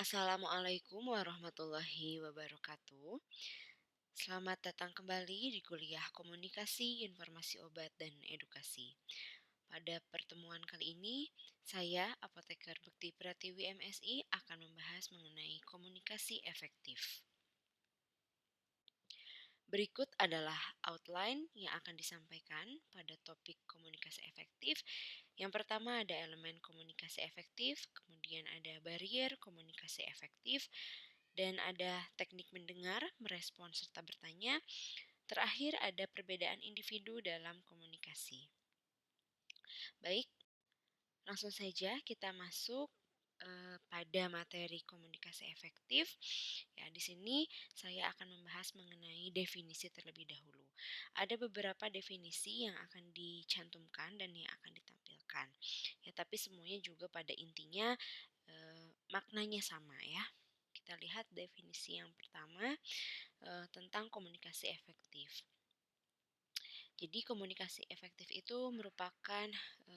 Assalamualaikum warahmatullahi wabarakatuh. Selamat datang kembali di kuliah Komunikasi, Informasi Obat, dan Edukasi. Pada pertemuan kali ini, saya, Apoteker Bekti Pratiwi MSI, akan membahas mengenai komunikasi efektif. Berikut adalah outline yang akan disampaikan pada topik komunikasi efektif. Yang pertama ada elemen komunikasi efektif, kemudian ada barrier komunikasi efektif, dan ada teknik mendengar, merespon, serta bertanya. Terakhir ada perbedaan individu dalam komunikasi. Baik, langsung saja kita masuk pada materi komunikasi efektif. Ya, di sini saya akan membahas mengenai definisi terlebih dahulu. Ada beberapa definisi yang akan dicantumkan dan yang akan ditampilkan. Ya, tapi semuanya juga pada intinya maknanya sama ya. Kita lihat definisi yang pertama tentang komunikasi efektif. Jadi komunikasi efektif itu merupakan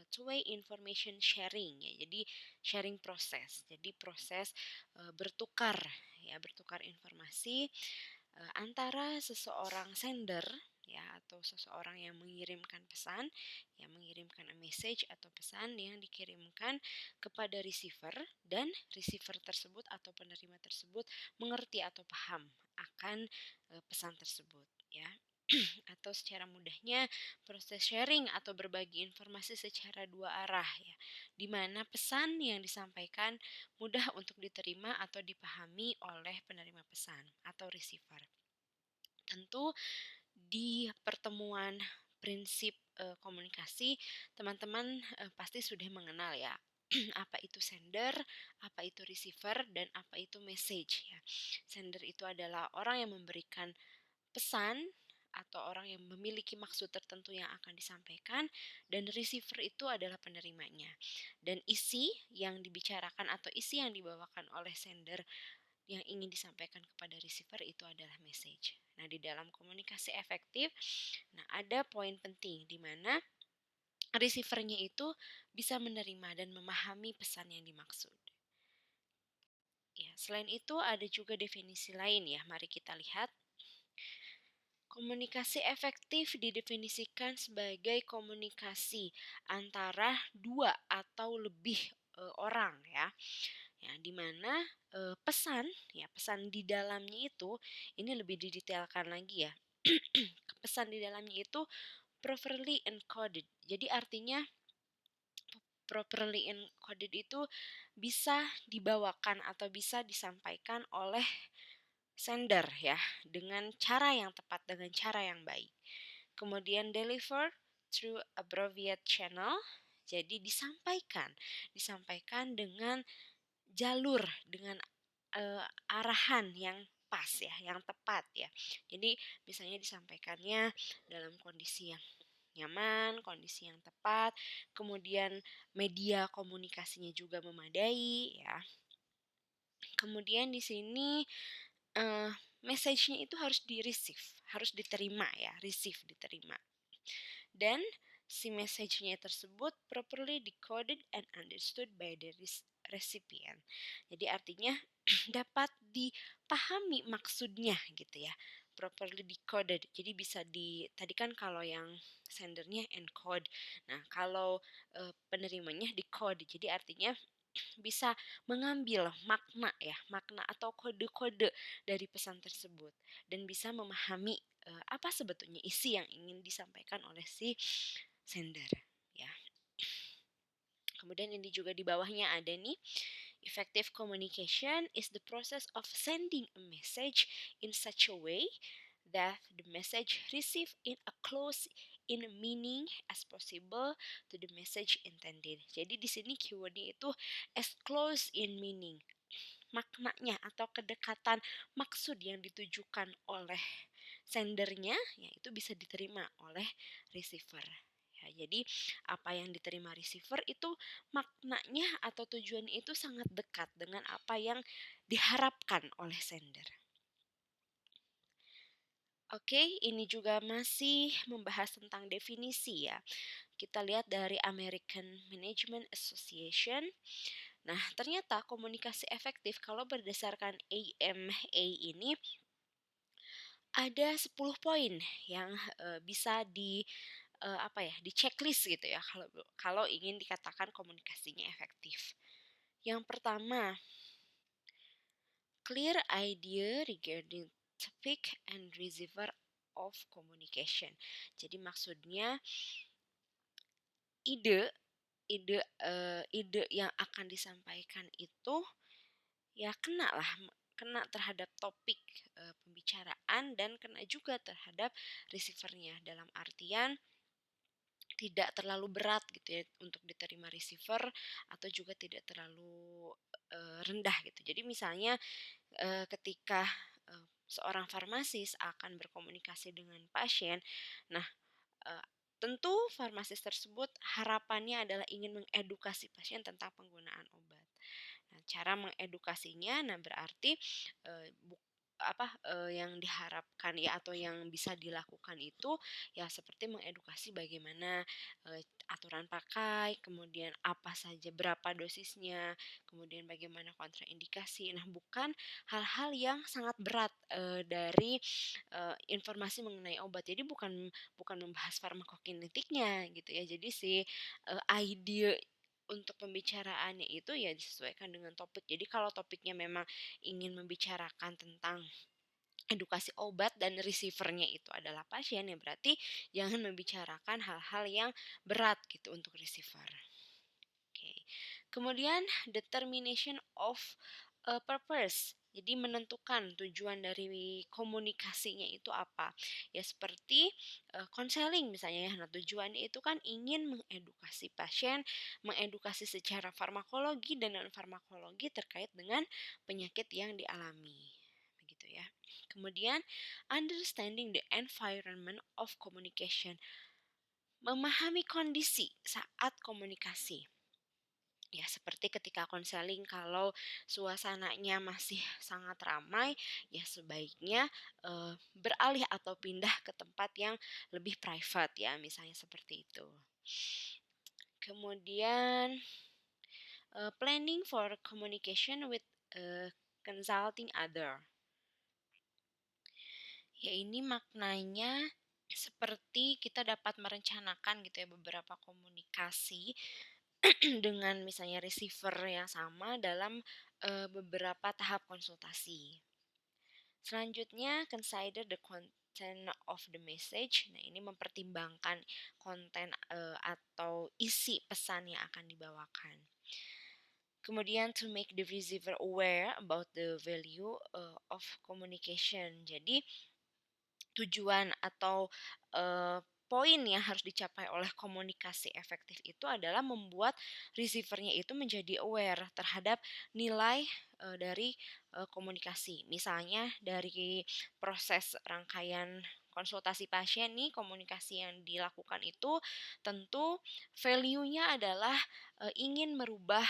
two-way information sharing ya. Jadi sharing proses. Jadi proses bertukar informasi antara seseorang sender ya atau seseorang yang mengirimkan pesan, yang mengirimkan message atau pesan yang dikirimkan kepada receiver, dan receiver tersebut atau penerima tersebut mengerti atau paham akan pesan tersebut ya. Atau secara mudahnya proses sharing atau berbagi informasi secara dua arah ya, di mana pesan yang disampaikan mudah untuk diterima atau dipahami oleh penerima pesan atau receiver. Tentu di pertemuan prinsip komunikasi, teman-teman pasti sudah mengenal ya apa itu sender, apa itu receiver, dan apa itu message ya. Sender itu adalah orang yang memberikan pesan atau orang yang memiliki maksud tertentu yang akan disampaikan, dan receiver itu adalah penerimanya. Dan isi yang dibicarakan atau isi yang dibawakan oleh sender yang ingin disampaikan kepada receiver itu adalah message. Nah, di dalam komunikasi efektif, ada poin penting di mana receivernya itu bisa menerima dan memahami pesan yang dimaksud. Ya, selain itu ada juga definisi lain ya. Mari kita lihat. Komunikasi efektif didefinisikan sebagai komunikasi antara dua atau lebih orang ya. Ya, di mana pesan di dalamnya itu ini lebih didetailkan lagi ya. Pesan di dalamnya itu properly encoded. Jadi artinya properly encoded itu bisa dibawakan atau bisa disampaikan oleh sender ya, dengan cara yang tepat, dengan cara yang baik. Kemudian deliver through abbreviated channel, jadi disampaikan dengan jalur, dengan arahan yang pas ya, yang tepat ya. Jadi misalnya disampaikannya dalam kondisi yang nyaman, kondisi yang tepat, kemudian media komunikasinya juga memadai ya. Kemudian di sini message-nya itu harus di-receive, harus diterima ya, diterima. Dan si message-nya tersebut properly decoded and understood by the recipient. Jadi artinya dapat dipahami maksudnya gitu ya, properly decoded. Jadi bisa tadi kan kalau yang sendernya encode, nah kalau penerimanya decode. Jadi artinya bisa mengambil makna atau kode-kode dari pesan tersebut dan bisa memahami apa sebetulnya isi yang ingin disampaikan oleh si sender ya. Kemudian ini juga di bawahnya ada nih, effective communication is the process of sending a message in such a way that the message received in a close in meaning as possible to the message intended. Jadi di sini keywordnya itu as close in meaning. Maknanya atau kedekatan maksud yang ditujukan oleh sendernya, ya itu bisa diterima oleh receiver. Ya, jadi apa yang diterima receiver itu maknanya atau tujuannya itu sangat dekat dengan apa yang diharapkan oleh sender. Oke, ini juga masih membahas tentang definisi ya. Kita lihat dari American Management Association. Nah, ternyata komunikasi efektif kalau berdasarkan AMA ini ada 10 poin yang, bisa di-checklist gitu ya kalau kalau ingin dikatakan komunikasinya efektif. Yang pertama, clear idea regarding topic and receiver of communication. Jadi maksudnya ide ide yang akan disampaikan itu ya kena terhadap topik, pembicaraan dan kena juga terhadap receiver-nya. Dalam artian tidak terlalu berat gitu ya untuk diterima receiver atau juga tidak terlalu, rendah gitu. Jadi misalnya, ketika, seorang farmasis akan berkomunikasi dengan pasien, nah, eee, tentu farmasis tersebut harapannya adalah ingin mengedukasi pasien tentang penggunaan obat. Nah, cara mengedukasinya, nah berarti, eee, buk yang diharapkan ya atau yang bisa dilakukan itu ya seperti mengedukasi bagaimana, aturan pakai, kemudian apa saja berapa dosisnya, kemudian bagaimana kontraindikasi. Nah, bukan hal-hal yang sangat berat, dari, informasi mengenai obat. Jadi bukan bukan membahas farmakokinetiknya gitu ya. Jadi si, ide untuk pembicaraannya itu ya disesuaikan dengan topik. Jadi kalau topiknya memang ingin membicarakan tentang edukasi obat dan receiver-nya itu adalah pasien, ya berarti jangan membicarakan hal-hal yang berat gitu untuk receiver. Oke. Kemudian determination of purpose. Jadi menentukan tujuan dari komunikasinya itu apa. Ya seperti konseling misalnya ya. Nah, tujuannya itu kan ingin mengedukasi pasien, mengedukasi secara farmakologi dan non farmakologi terkait dengan penyakit yang dialami. Begitu ya. Kemudian understanding the environment of communication. Memahami kondisi saat komunikasi. Ya, seperti ketika konseling kalau suasananya masih sangat ramai, ya sebaiknya beralih atau pindah ke tempat yang lebih private ya, misalnya seperti itu. Kemudian planning for communication with consulting other. Ya, ini maknanya seperti kita dapat merencanakan gitu ya beberapa komunikasi dengan misalnya receiver yang sama dalam, beberapa tahap konsultasi. Selanjutnya, consider the content of the message. Nah, ini mempertimbangkan konten, atau isi pesan yang akan dibawakan. Kemudian to make the receiver aware about the value, of communication. Jadi tujuan atau, poin yang harus dicapai oleh komunikasi efektif itu adalah membuat receiver-nya itu menjadi aware terhadap nilai, dari, komunikasi. Misalnya dari proses rangkaian konsultasi pasien nih, komunikasi yang dilakukan itu tentu value-nya adalah, ingin merubah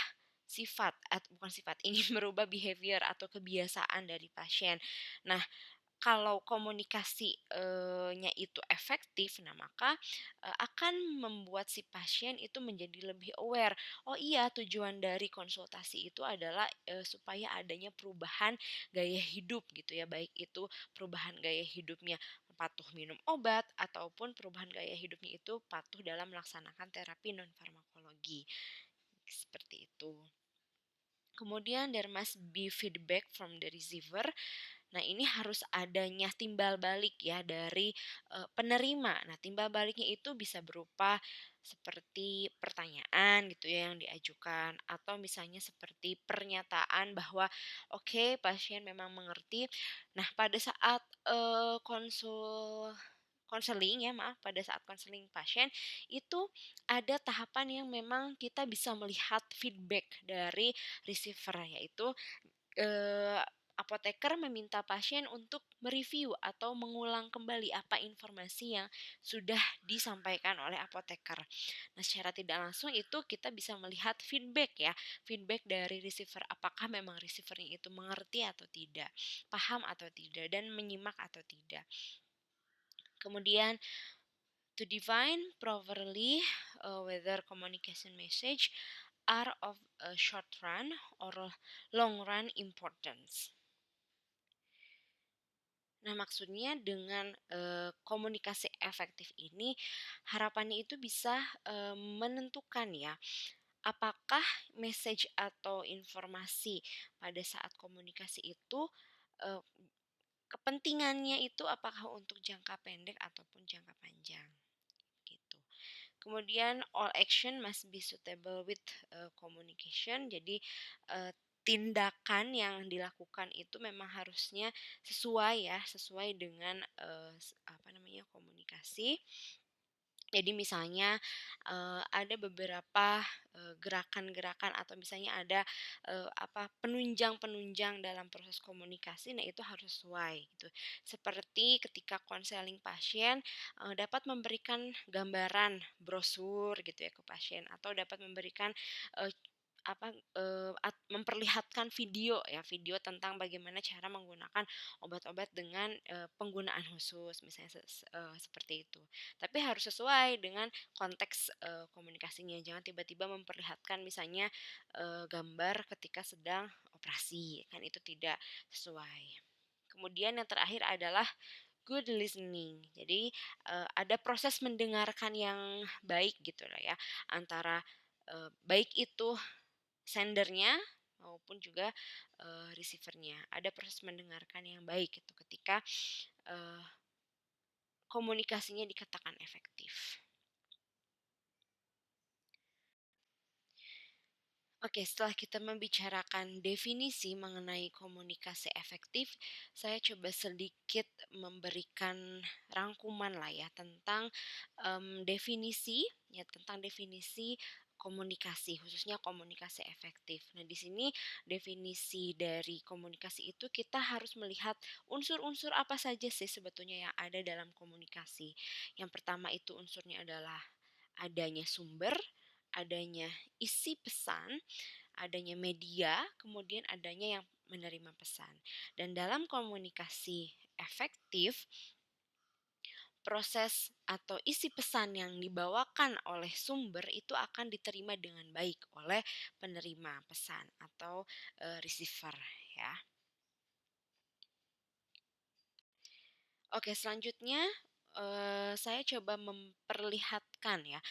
bukan sifat, ingin merubah behavior atau kebiasaan dari pasien. Nah, kalau komunikasi, nya itu efektif, nah maka, akan membuat si pasien itu menjadi lebih aware, "Oh iya tujuan dari konsultasi itu adalah, supaya adanya perubahan gaya hidup," gitu ya, baik itu perubahan gaya hidupnya patuh minum obat ataupun perubahan gaya hidupnya itu patuh dalam melaksanakan terapi non farmakologi, seperti itu. Kemudian there must be feedback from the receiver. Nah, ini harus adanya timbal balik ya dari, penerima. Nah, timbal baliknya itu bisa berupa seperti pertanyaan gitu ya yang diajukan atau misalnya seperti pernyataan bahwa, "Oke, pasien memang mengerti." Nah, pada saat, konseling ya, maaf, pada saat konseling pasien, itu ada tahapan yang memang kita bisa melihat feedback dari receiver, yaitu apoteker meminta pasien untuk mereview atau mengulang kembali apa informasi yang sudah disampaikan oleh apoteker. Nah, secara tidak langsung itu kita bisa melihat feedback ya, feedback dari receiver apakah memang receivernya itu mengerti atau tidak, paham atau tidak, dan menyimak atau tidak. Kemudian to define properly whether communication message are of a short run or long run importance. Nah, maksudnya dengan komunikasi efektif ini, harapannya itu bisa menentukan ya, apakah message atau informasi pada saat komunikasi itu eh, kepentingannya itu apakah untuk jangka pendek ataupun jangka panjang gitu. Kemudian all action must be suitable with communication. Jadi tindakan yang dilakukan itu memang harusnya sesuai ya, sesuai dengan apa namanya komunikasi. Jadi misalnya ada beberapa gerakan-gerakan atau misalnya ada apa penunjang-penunjang dalam proses komunikasi, nah itu harus sesuai gitu. Seperti ketika konseling pasien dapat memberikan gambaran brosur gitu ya ke pasien atau dapat memberikan eh, apa memperlihatkan video ya, video tentang bagaimana cara menggunakan obat-obat dengan penggunaan khusus misalnya seperti itu. Tapi harus sesuai dengan konteks komunikasinya. Jangan tiba-tiba memperlihatkan misalnya gambar ketika sedang operasi, kan itu tidak sesuai. Kemudian yang terakhir adalah good listening. Jadi ada proses mendengarkan yang baik gitu lah ya, antara baik itu sendernya maupun juga receivernya. Ada proses mendengarkan yang baik itu ketika uh, komunikasinya dikatakan efektif. Oke, setelah kita membicarakan definisi mengenai komunikasi efektif, saya coba sedikit memberikan rangkuman lah ya tentang definisi, ya tentang definisi komunikasi, khususnya komunikasi efektif. Nah, di sini definisi dari komunikasi itu kita harus melihat unsur-unsur apa saja sih sebetulnya yang ada dalam komunikasi. Yang pertama itu unsurnya adalah adanya sumber, adanya isi pesan, adanya media, kemudian adanya yang menerima pesan. Dan dalam komunikasi efektif, proses atau isi pesan yang dibawakan oleh sumber itu akan diterima dengan baik oleh penerima pesan atau receiver ya. Oke, selanjutnya saya coba memperlihatkan ya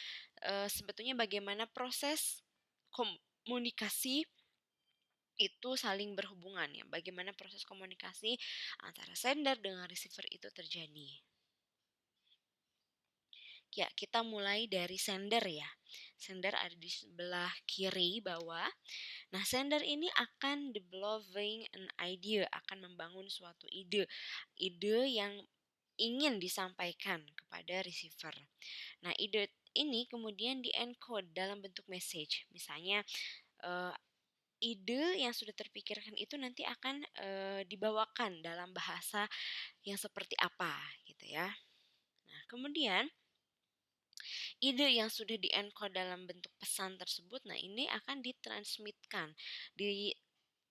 sebetulnya bagaimana proses komunikasi itu saling berhubungan ya. Bagaimana proses komunikasi antara sender dengan receiver itu terjadi. Ya, kita mulai dari sender ya. Sender ada di sebelah kiri bawah. Nah, sender ini akan developing an idea, akan membangun suatu ide. Ide yang ingin disampaikan kepada receiver. Nah, ide ini kemudian di-encode dalam bentuk message. Misalnya ide yang sudah terpikirkan itu nanti akan dibawakan dalam bahasa yang seperti apa gitu ya. Nah, kemudian ide yang sudah di-encode dalam bentuk pesan tersebut, nah ini akan ditransmitkan, di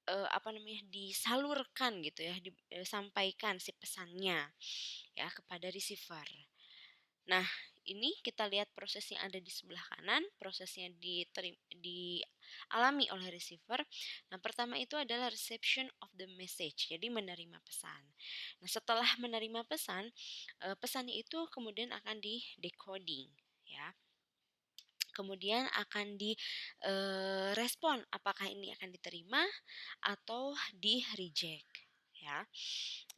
apa namanya, disalurkan gitu ya, disampaikan si pesannya ya kepada receiver. Nah, ini kita lihat proses yang ada di sebelah kanan, prosesnya dialami oleh receiver. Nah, pertama itu adalah reception of the message, jadi menerima pesan. Nah, setelah menerima pesan, pesannya itu kemudian akan di decoding, ya. Kemudian akan di respon apakah ini akan diterima atau di reject, ya.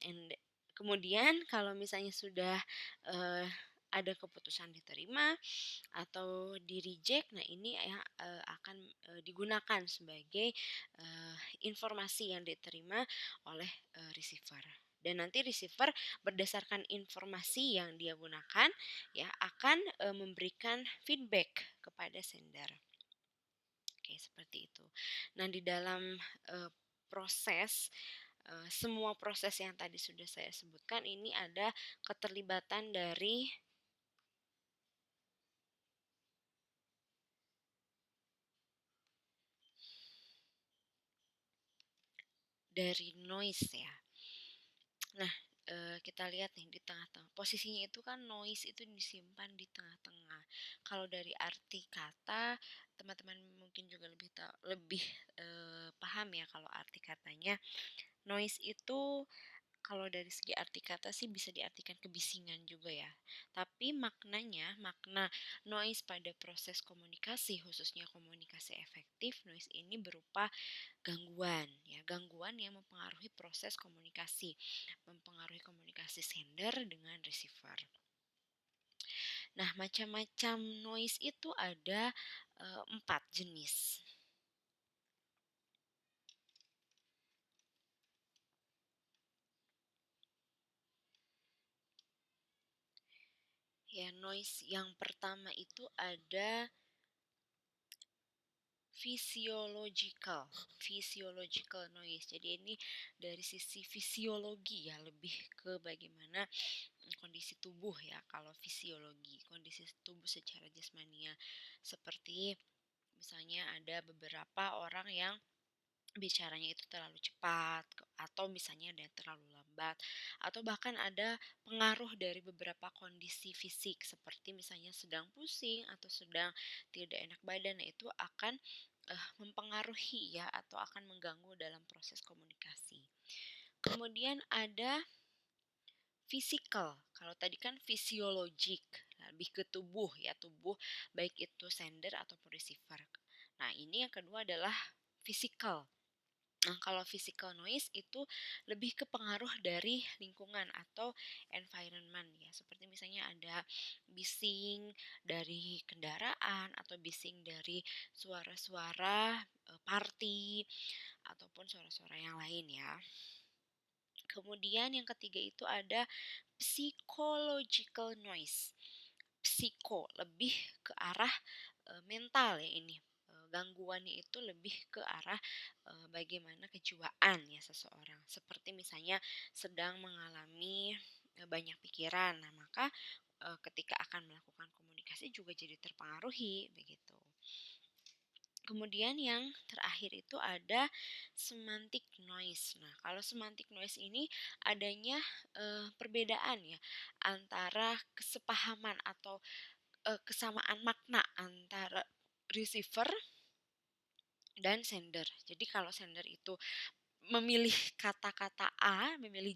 And kemudian kalau misalnya sudah uh, ada keputusan diterima atau di reject, nah ini ya akan digunakan sebagai informasi yang diterima oleh receiver. Dan nanti receiver berdasarkan informasi yang dia gunakan ya akan memberikan feedback kepada sender. Oke, seperti itu. Nah, di dalam proses semua proses yang tadi sudah saya sebutkan ini ada keterlibatan dari noise ya. Nah, kita lihat nih di tengah-tengah. Posisinya itu kan noise itu disimpan di tengah-tengah. Kalau dari arti kata, teman-teman mungkin juga lebih paham ya kalau arti katanya. Noise itu kalau dari segi arti kata sih bisa diartikan kebisingan juga ya. Tapi makna noise pada proses komunikasi, khususnya komunikasi efektif, noise ini berupa gangguan ya, gangguan yang mempengaruhi proses komunikasi, mempengaruhi komunikasi sender dengan receiver. Nah, macam-macam noise itu ada 4 jenis. Ya, noise yang pertama itu ada physiological noise. Jadi ini dari sisi fisiologi ya, lebih ke bagaimana kondisi tubuh ya. Kalau fisiologi, kondisi tubuh secara jasmania, seperti misalnya ada beberapa orang yang bicaranya itu terlalu cepat, atau misalnya ada yang terlalu lambat, atau bahkan ada pengaruh dari beberapa kondisi fisik seperti misalnya sedang pusing atau sedang tidak enak badan. Nah, itu akan mempengaruhi ya, atau akan mengganggu dalam proses komunikasi. Kemudian ada physical. Kalau tadi kan fisiologik, lebih ke tubuh ya, tubuh baik itu sender ataupun receiver. Nah, ini yang kedua adalah physical. Nah, kalau physical noise itu lebih ke pengaruh dari lingkungan atau environment ya. Seperti misalnya ada bising dari kendaraan atau bising dari suara-suara party ataupun suara-suara yang lain ya. Kemudian yang ketiga itu ada psychological noise. Psiko lebih ke arah mental ya ini. Gangguannya itu lebih ke arah bagaimana kejiwaan ya seseorang. Seperti misalnya sedang mengalami banyak pikiran. Nah, maka ketika akan melakukan komunikasi juga jadi terpengaruhi begitu. Kemudian yang terakhir itu ada semantic noise. Nah, kalau semantic noise ini adanya perbedaan ya antara kesepahaman atau kesamaan makna antara receiver dan sender. Jadi kalau sender itu memilih kata-kata A, memilih